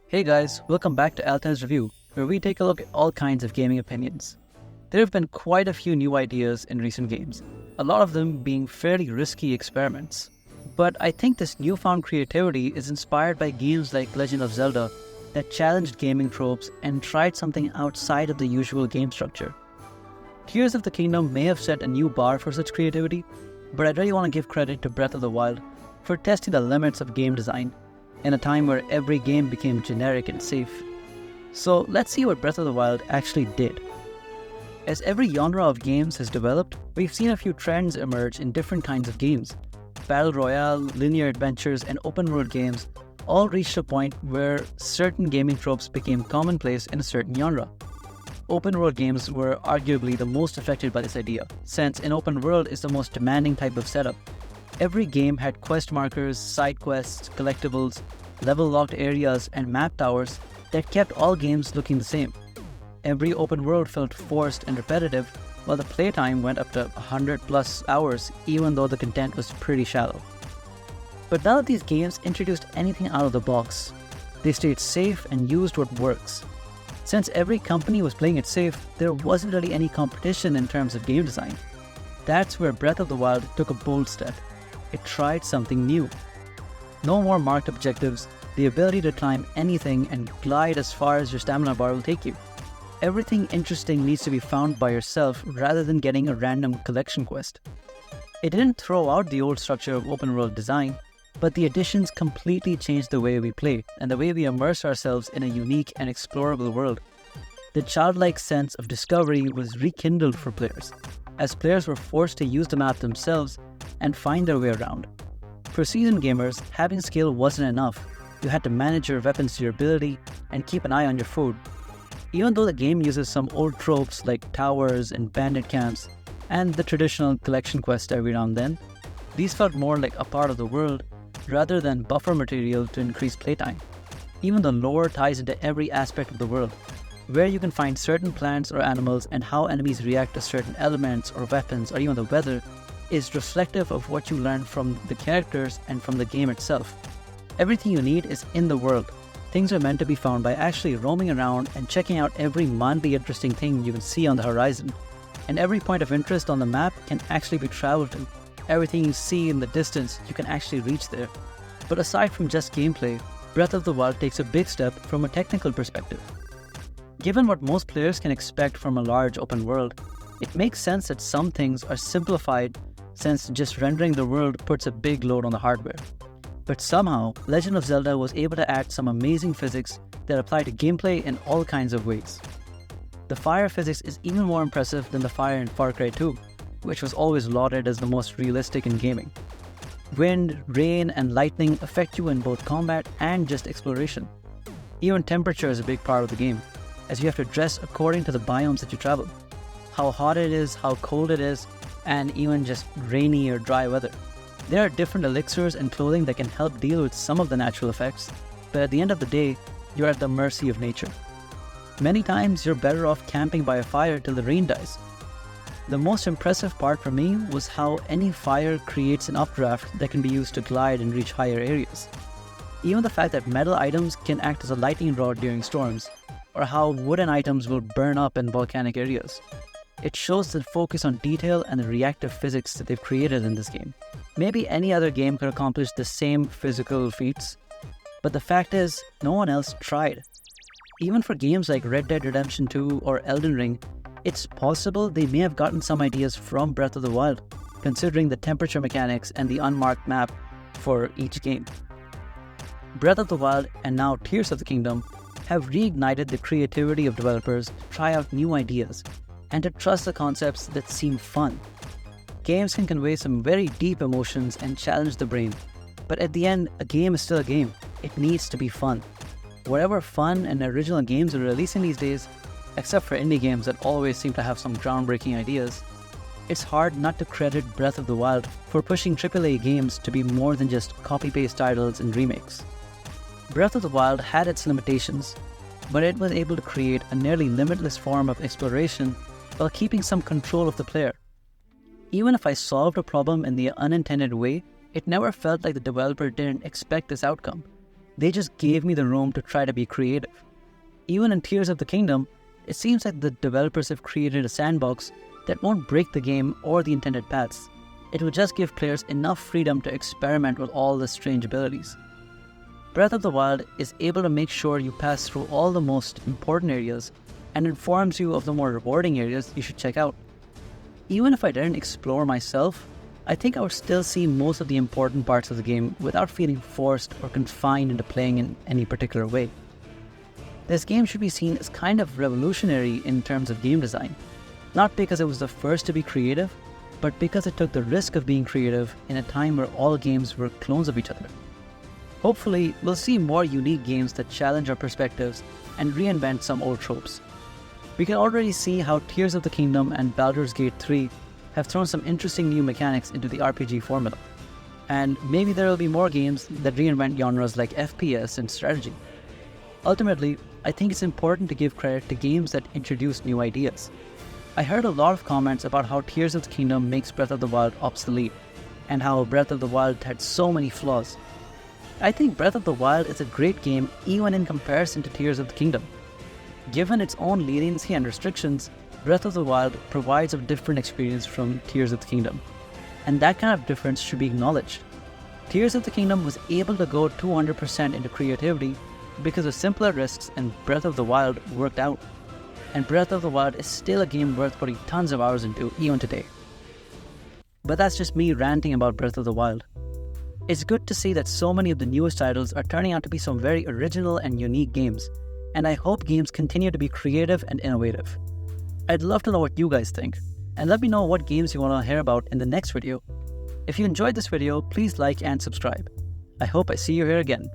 Hey guys, welcome back to Altaz-Review, where we take a look at all kinds of gaming opinions. There have been quite a few new ideas in recent games, a lot of them being fairly risky experiments. But I think this newfound creativity is inspired by games like Legend of Zelda that challenged gaming tropes and tried something outside of the usual game structure. Tears of the Kingdom may have set a new bar for such creativity, but I really want to give credit to Breath of the Wild for testing the limits of game design in a time where every game became generic and safe. So let's see what Breath of the Wild actually did. As every genre of games has developed, we've seen a few trends emerge in different kinds of games. Battle Royale, linear adventures, and open world games all reached a point where certain gaming tropes became commonplace in a certain genre. Open world games were arguably the most affected by this idea, since an open world is the most demanding type of setup. Every game had quest markers, side quests, collectibles, level-locked areas, and map towers that kept all games looking the same. Every open world felt forced and repetitive, while the playtime went up to 100+ hours, even though the content was pretty shallow. But none of these games introduced anything out of the box. They stayed safe and used what works. Since every company was playing it safe, there wasn't really any competition in terms of game design. That's where Breath of the Wild took a bold step. It tried something new. No more marked objectives, the ability to climb anything and glide as far as your stamina bar will take you. Everything interesting needs to be found by yourself rather than getting a random collection quest. It didn't throw out the old structure of open world design, but the additions completely changed the way we play and the way we immerse ourselves in a unique and explorable world. The childlike sense of discovery was rekindled for players, as players were forced to use the map themselves and find their way around. For seasoned gamers, having skill wasn't enough. You had to manage your weapons to your ability and keep an eye on your food. Even though the game uses some old tropes like towers and bandit camps and the traditional collection quest every now and then, these felt more like a part of the world rather than buffer material to increase playtime. Even the lore ties into every aspect of the world, where you can find certain plants or animals and how enemies react to certain elements or weapons or even the weather is reflective of what you learn from the characters and from the game itself. Everything you need is in the world. Things are meant to be found by actually roaming around and checking out every mildly interesting thing you can see on the horizon. And every point of interest on the map can actually be traveled to. Everything you see in the distance, you can actually reach there. But aside from just gameplay, Breath of the Wild takes a big step from a technical perspective. Given what most players can expect from a large open world, it makes sense that some things are simplified since just rendering the world puts a big load on the hardware. But somehow, Legend of Zelda was able to add some amazing physics that apply to gameplay in all kinds of ways. The fire physics is even more impressive than the fire in Far Cry 2, which was always lauded as the most realistic in gaming. Wind, rain, and lightning affect you in both combat and just exploration. Even temperature is a big part of the game, as you have to dress according to the biomes that you travel. How hot it is, how cold it is, and even just rainy or dry weather. There are different elixirs and clothing that can help deal with some of the natural effects, but at the end of the day, you're at the mercy of nature. Many times, you're better off camping by a fire till the rain dies. The most impressive part for me was how any fire creates an updraft that can be used to glide and reach higher areas. Even the fact that metal items can act as a lightning rod during storms, or how wooden items will burn up in volcanic areas. It shows the focus on detail and the reactive physics that they've created in this game. Maybe any other game could accomplish the same physical feats, but the fact is, no one else tried. Even for games like Red Dead Redemption 2 or Elden Ring, it's possible they may have gotten some ideas from Breath of the Wild, considering the temperature mechanics and the unmarked map for each game. Breath of the Wild and now Tears of the Kingdom have reignited the creativity of developers to try out new ideas and to trust the concepts that seem fun. Games can convey some very deep emotions and challenge the brain, but at the end, a game is still a game. It needs to be fun. Whatever fun and original games are releasing these days, except for indie games that always seem to have some groundbreaking ideas, it's hard not to credit Breath of the Wild for pushing AAA games to be more than just copy-paste titles and remakes. Breath of the Wild had its limitations, but it was able to create a nearly limitless form of exploration while keeping some control of the player. Even if I solved a problem in the unintended way, it never felt like the developer didn't expect this outcome. They just gave me the room to try to be creative. Even in Tears of the Kingdom, it seems like the developers have created a sandbox that won't break the game or the intended paths. It will just give players enough freedom to experiment with all the strange abilities. Breath of the Wild is able to make sure you pass through all the most important areas and informs you of the more rewarding areas you should check out. Even if I didn't explore myself, I think I would still see most of the important parts of the game without feeling forced or confined into playing in any particular way. This game should be seen as kind of revolutionary in terms of game design, not because it was the first to be creative, but because it took the risk of being creative in a time where all games were clones of each other. Hopefully, we'll see more unique games that challenge our perspectives and reinvent some old tropes. We can already see how Tears of the Kingdom and Baldur's Gate 3 have thrown some interesting new mechanics into the RPG formula. And maybe there will be more games that reinvent genres like FPS and strategy. Ultimately, I think it's important to give credit to games that introduce new ideas. I heard a lot of comments about how Tears of the Kingdom makes Breath of the Wild obsolete, and how Breath of the Wild had so many flaws. I think Breath of the Wild is a great game even in comparison to Tears of the Kingdom. Given its own leniency and restrictions, Breath of the Wild provides a different experience from Tears of the Kingdom, and that kind of difference should be acknowledged. Tears of the Kingdom was able to go 200% into creativity because of simpler risks, and Breath of the Wild worked out. And Breath of the Wild is still a game worth putting tons of hours into even today. But that's just me ranting about Breath of the Wild. It's good to see that so many of the newest titles are turning out to be some very original and unique games, and I hope games continue to be creative and innovative. I'd love to know what you guys think, and let me know what games you want to hear about in the next video. If you enjoyed this video, please like and subscribe. I hope I see you here again.